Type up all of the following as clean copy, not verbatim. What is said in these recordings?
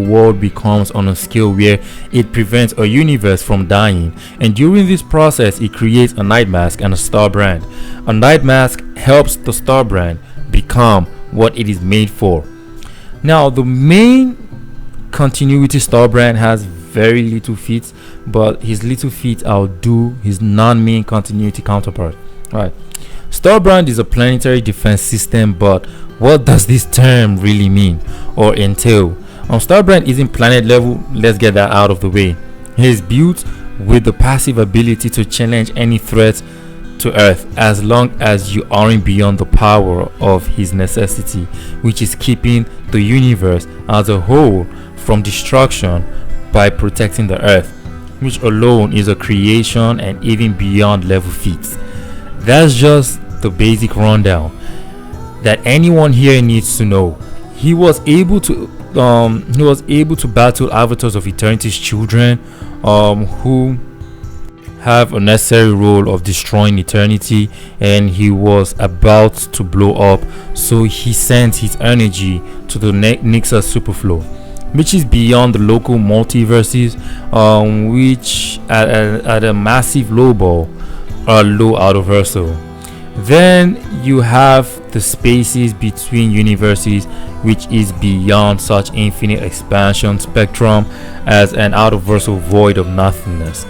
world becomes on a scale where it prevents a universe from dying, and during this process it creates a night mask and a Starbrand. A night mask helps the Starbrand become what it is made for. Now the main continuity Starbrand has very little feats, but his little feats outdo his non-main continuity counterpart. Right. Starbrand is a planetary defense system, but what does this term really mean or entail? Starbrand isn't planet level, let's get that out of the way. He is built with the passive ability to challenge any threat to Earth as long as you aren't beyond the power of his necessity, which is keeping the universe as a whole from destruction by protecting the Earth, which alone is a creation and even beyond level feats. That's just the basic rundown that anyone here needs to know. He was able to battle avatars of Eternity's children, who have a necessary role of destroying Eternity, and he was about to blow up, so he sent his energy to the Nexus Superflow, which is beyond the local multiverses, which at a massive low ball are low out of Verso. Then you have the spaces between universes, which is beyond such infinite expansion spectrum as an out of Verso void of nothingness.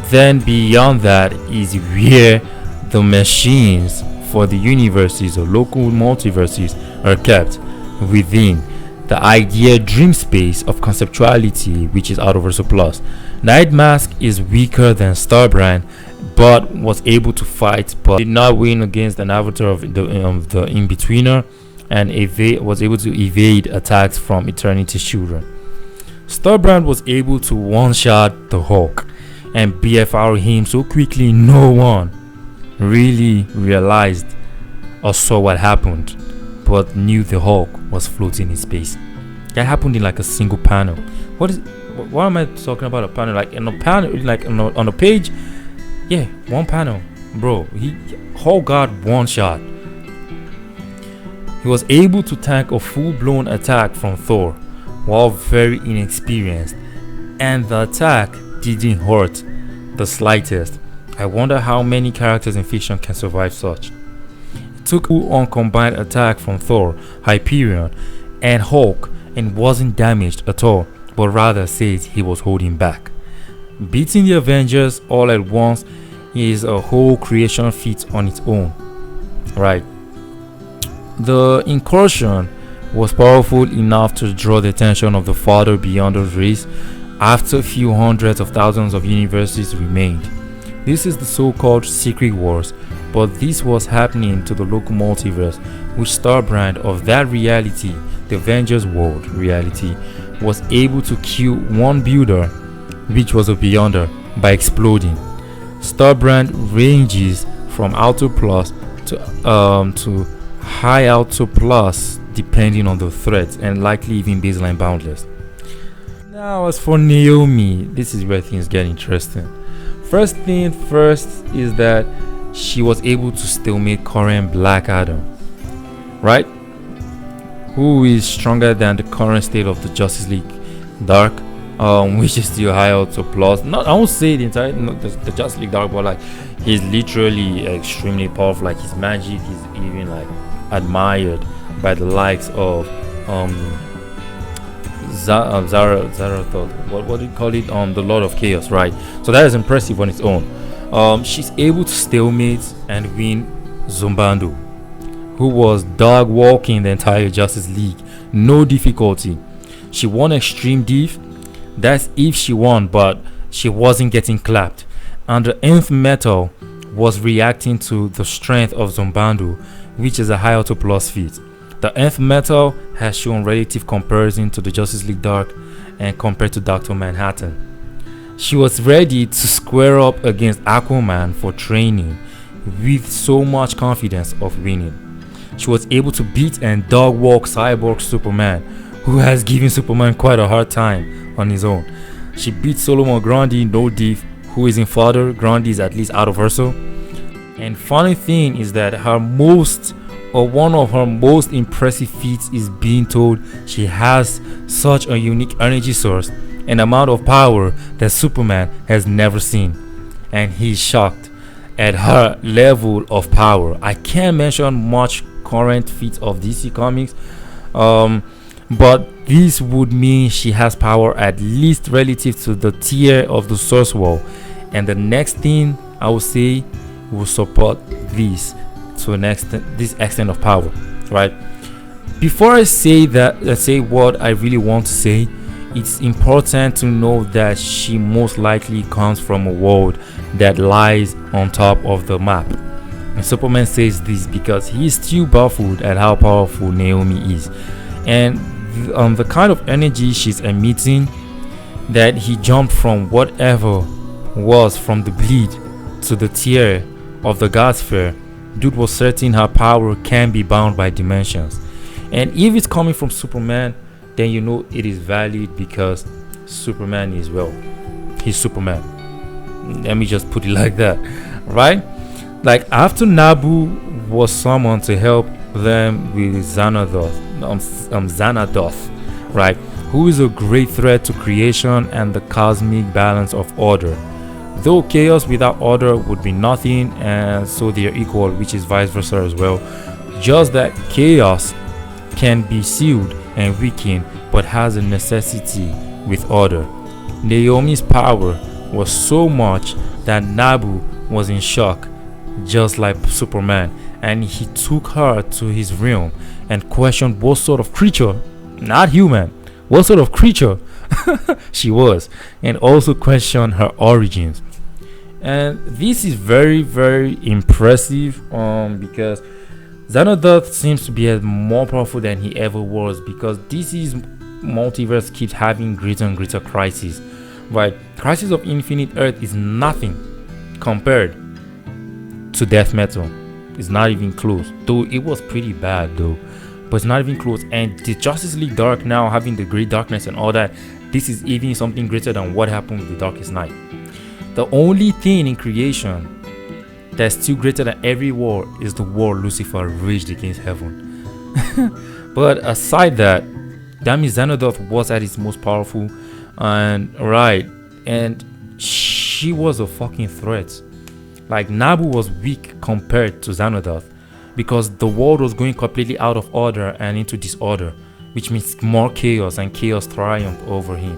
Then beyond that is where the machines for the universes or local multiverses are kept within the idea dream space of conceptuality, which is out of Verso Plus. Night Mask is weaker than Starbrand, but was able to fight, but did not win against an avatar of the in-betweener, and was able to evade attacks from Eternity's children. Starbrand was able to one-shot the Hulk and BFR him so quickly no one really realized or saw what happened, but knew the Hulk was floating in space. That happened in like a single panel. What am I talking about? A panel, like in a panel, like on a page. Yeah, one panel, bro. Hulk got one shot. He was able to tank a full-blown attack from Thor while very inexperienced, and the attack didn't hurt the slightest. I wonder how many characters in fiction can survive such. It took a full-on combined attack from Thor, Hyperion, and Hulk and wasn't damaged at all, but rather says he was holding back. Beating the Avengers all at once is a whole creation feat on its own, right? The incursion was powerful enough to draw the attention of the Father Beyonder's race after a few hundreds of thousands of universes remained. This is the so-called Secret Wars, but this was happening to the local multiverse, which Starbrand of that reality, the Avengers world reality, was able to kill one builder, which was a Beyonder, by exploding. Starbrand ranges from Auto Plus to High Auto Plus depending on the threat, and likely even baseline boundless. Now as for Naomi, this is where things get interesting. First thing first is that she was able to stalemate current Black Adam, right? Who is stronger than the current state of the Justice League Dark, which is still high Auto Plus. Not, I won't say the entire the Justice League Dark, but like he's literally extremely powerful. Like his magic is even like admired by the likes of Zarathos. What do you call it? The Lord of Chaos, right? So that is impressive on its own. She's able to stalemate and win Zombando, who was dog walking the entire Justice League, no difficulty. She won Extreme Div. That's if she won, but she wasn't getting clapped, and the Nth Metal was reacting to the strength of Zombando, which is a high Auto Plus feat. The Nth Metal has shown relative comparison to the Justice League Dark and compared to Dr. Manhattan. She was ready to square up against Aquaman for training with so much confidence of winning. She was able to beat and dog walk Cyborg Superman, who has given Superman quite a hard time on his own. She beat Solomon Grundy, no diff, who is in fodder. Grundy is at least out of Verso. And funny thing is that her most or one of her most impressive feats is being told she has such a unique energy source, an amount of power that Superman has never seen. And he's shocked at her level of power. I can't mention much current feats of DC Comics, but this would mean she has power at least relative to the tier of the source wall. And the next thing I will say will support this to an extent, this extent of power, right? Before I say that, let's say what I really want to say, it's important to know that she most likely comes from a world that lies on top of the map. And Superman says this because he is still baffled at how powerful Naomi is, and the kind of energy she's emitting, that he jumped from whatever was from the bleed to the tier of the God sphere. Dude was certain her power can be bound by dimensions. And if it's coming from Superman, then you know it is valid because Superman is, well, he's Superman. Let me just put it like that, right? Like after Nabu was summoned to help them with Xanadoth, right? Who is a great threat to creation and the cosmic balance of order. Though chaos without order would be nothing, and so they are equal, which is vice versa as well. Just that chaos can be sealed and weakened, but has a necessity with order. Naomi's power was so much that Nabu was in shock, just like Superman, and he took her to his realm and questioned what sort of creature, not human, what sort of creature she was, and also questioned her origins. And this is very, very impressive, because Xanadoth seems to be more powerful than he ever was, because DC's multiverse keeps having greater and greater crises. Right? Crisis of Infinite Earth is nothing compared to Death Metal. It's not even close, though it was pretty bad though, but it's not even close. And the Justice League Dark now having the Great Darkness and all that, this is even something greater than what happened with the Darkest Night. The only thing in creation that's still greater than every war is the war Lucifer waged against heaven. But aside that means Xanadoth was at its most powerful, and she was a fucking threat. Like Nabu was weak compared to Xanadoth, because the world was going completely out of order and into disorder, which means more chaos, and chaos triumphed over him.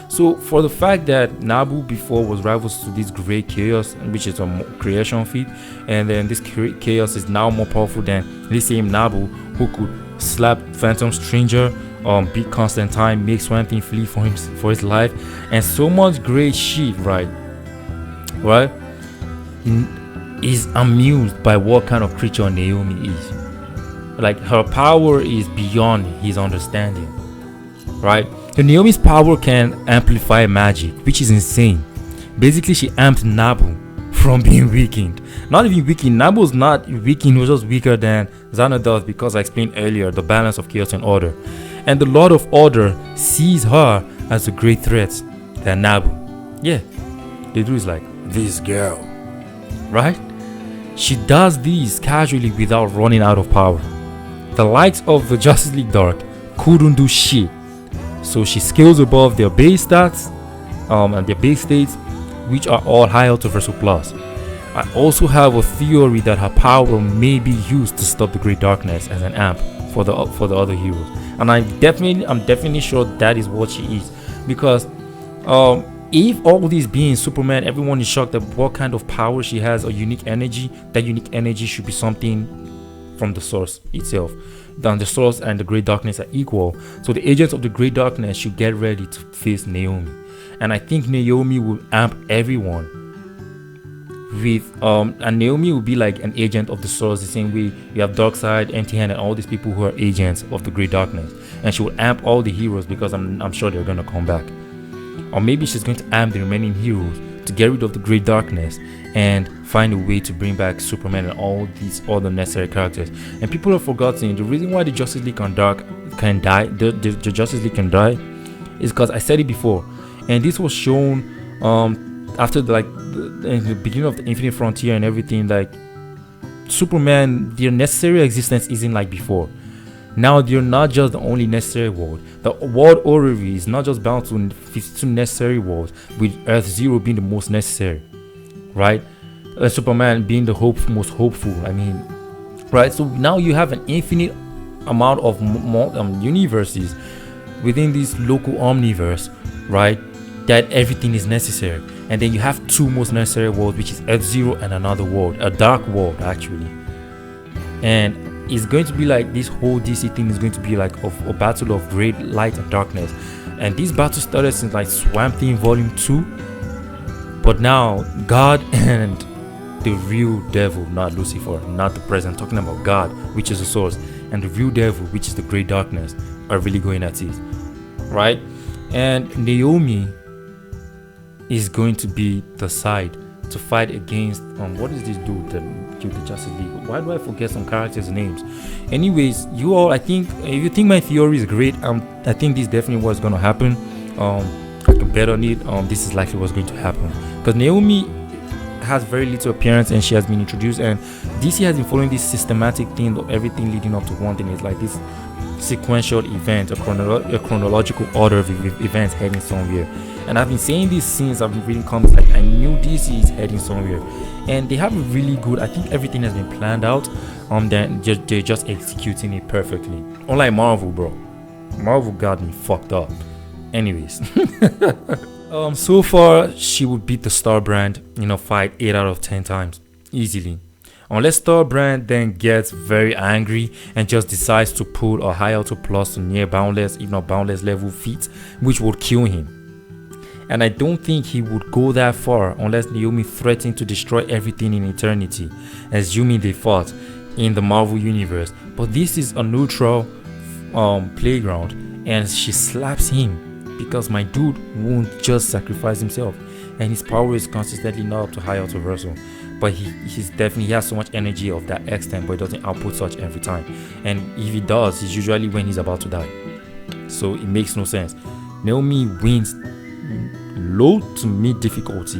So for the fact that Nabu before was rivals to this great chaos, which is a creation feat, and then this chaos is now more powerful than this same Nabu, who could slap Phantom Stranger, beat Constantine, make Swamp Thing flee for his life, and so much great shit, right? Is amused by what kind of creature Naomi is. Like her power is beyond his understanding, right? So Naomi's power can amplify magic, which is insane. Basically, she amped Nabu from being weakened. Not even weakened. Nabu was not weakened, he was just weaker than Xanadoth, because I explained earlier the balance of chaos and order. And the Lord of Order sees her as a great threat than Nabu. Yeah, the dude is like, this girl, right? She does this casually without running out of power. The likes of the Justice League Dark couldn't do shit. So she scales above their base stats, and their base states, which are all high ultraversal plus. I also have a theory that her power may be used to stop the Great Darkness as an amp for the other heroes, and I'm definitely sure that is what she is, because if all these being Superman, everyone is shocked at what kind of power she has, a unique energy. That unique energy should be something from the source itself. Then the source and the Great Darkness are equal, so the agents of the Great Darkness should get ready to face Naomi. And I think Naomi will amp everyone with and Naomi will be like an agent of the source, the same way you have Darkseid, Empty-Hand, and all these people who are agents of the Great Darkness. And she will amp all the heroes, because I'm sure they're gonna come back. Or maybe she's going to amp the remaining heroes to get rid of the Great Darkness and find a way to bring back Superman and all these other necessary characters. And people have forgotten the reason why the Justice League can die. The Justice League can die is because I said it before, and this was shown after in the beginning of the Infinite Frontier and everything. Like Superman, their necessary existence isn't like before. Now they're not just the only necessary world. The world already is not just bound to 52 necessary worlds, with Earth Zero being the most necessary, right? Superman being the most hopeful. I mean, right? So now you have an infinite amount of universes within this local omniverse, right? That everything is necessary, and then you have two most necessary worlds, which is Earth Zero and another world, a dark world actually. And it's going to be like this whole DC thing is going to be like a battle of great light and darkness. And this battle started since like Swamp Thing Volume 2, but now God and the real devil, not Lucifer, not the present, talking about God, which is the source, and the real devil, which is the great darkness, are really going at it, right? And Naomi is going to be the side to fight against what is this dude, the Justice League? Why do I forget some characters' names? Anyways, you all, I think if you think my theory is great, I think this definitely was going to happen. I can bet on it. This is likely what's going to happen, because Naomi has very little appearance and she has been introduced, and DC has been following this systematic thing of everything leading up to one thing. It's like this sequential event, a chronological order of events heading somewhere. And I've been saying this since I've been reading comics, like I knew DC is heading somewhere, and they have a really good, I think everything has been planned out. Then they're just executing it perfectly, unlike Marvel, bro. Marvel got me fucked up. Anyways, so far she would beat the Starbrand in a fight 8 out of 10 times easily, unless Starbrand then gets very angry and just decides to pull a high auto plus to near boundless, if not boundless level feat, which would kill him. And I don't think he would go that far unless Naomi threatened to destroy everything in eternity, assuming they fought in the Marvel universe. But this is a neutral playground, and she slaps him because my dude won't just sacrifice himself, and his power is consistently not up to high autoversal. But he has so much energy of that extent, but he doesn't output such every time. And if he does, it's usually when he's about to die. So it makes no sense. Naomi wins low to mid difficulty,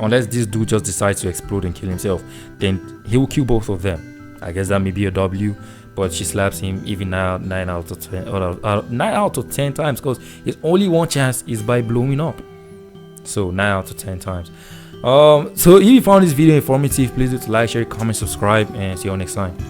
unless this dude just decides to explode and kill himself. Then he will kill both of them. I guess that may be a W, but she slaps him even now 9 out of 10, 9 out of 10 times, because his only one chance is by blowing up. So 9 out of 10 times. So if you found this video informative, please do like, share, comment, subscribe, and see you all next time.